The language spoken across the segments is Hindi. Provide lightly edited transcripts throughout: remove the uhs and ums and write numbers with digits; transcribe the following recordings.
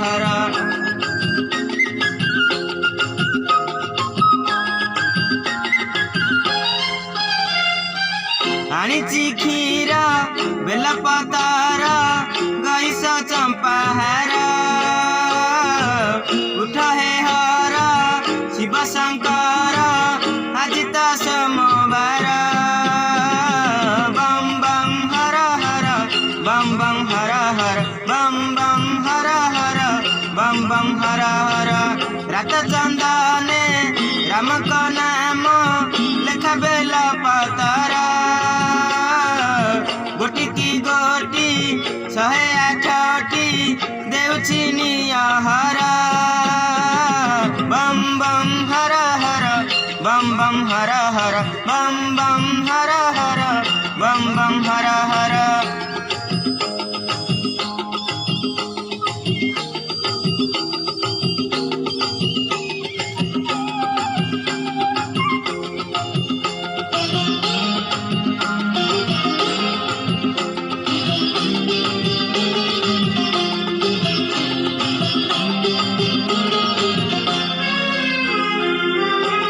हर आनिची क्षीर बेलपतर गईस चंपा हार उठ हे हर शिव शंकर आज तो सोमवार बम बम हर हर बम बम हर हर बम बम हर हर बम बम हर हर रात चंदने राम का नाम लेखा बेल पतर गोटी की गोटी 108टी देउछि निहर बम बम हर हर बम बम हर हर बम बम हर हर बम बम हर हर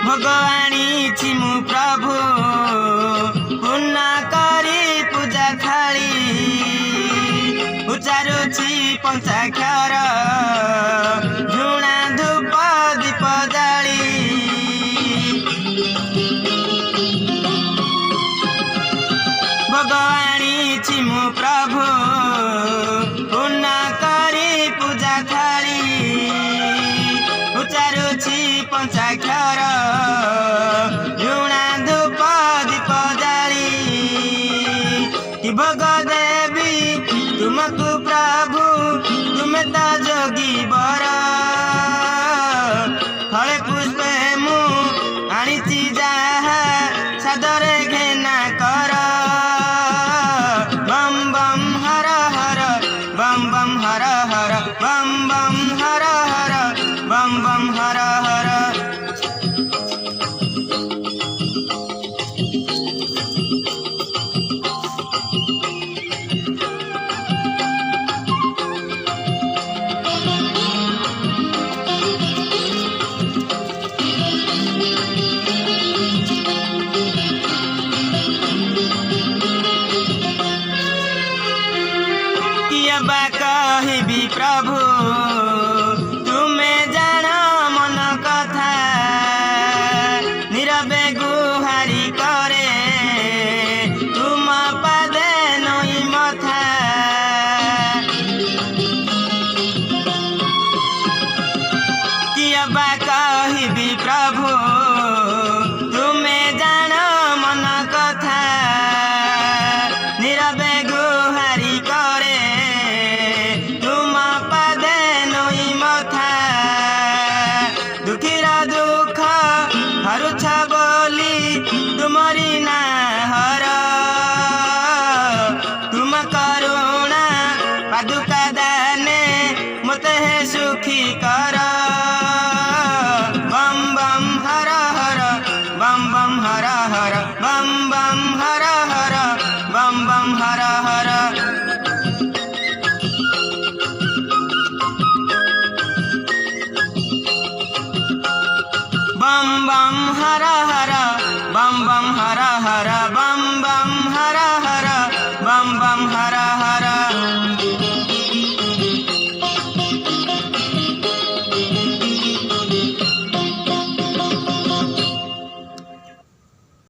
भगवानी छिमु प्रभु पुण्य करी पूजा थाली उचारुछि पंचाक्षर झुणा धूप दीप जाली भगवानी छिमु प्रभु पुण्य करी पूजा थाली उचारुछि पंचाक्षर झुणा धूप दीप जाली कि भोग देवी तुमको प्रभु तुमे तो जोगी बर फले पुष्पे मु आनिछि जाहा सादरे घेना कर बम बम हर हर बम बम हर हर बम बम हर हर बम बम हर हर बा कहिबी प्रभु तुमे जान मन कथा नीरवे गुहारी करे तुम पादे नई मथा किया बा कहिबी प्रभु तुमे जान मन कथा नीरवे गुहारी करे दुखीरा दुख हरुछ बोली तुमरी ना हर तुम करुणा पादुका दाने मते हे सुखी कर बम बम हर हर बम बम हर हर बम बम हर हर बम बम हर हर बम बम हर हर बम बम हर हर बम बम हर हर बम बम हर हर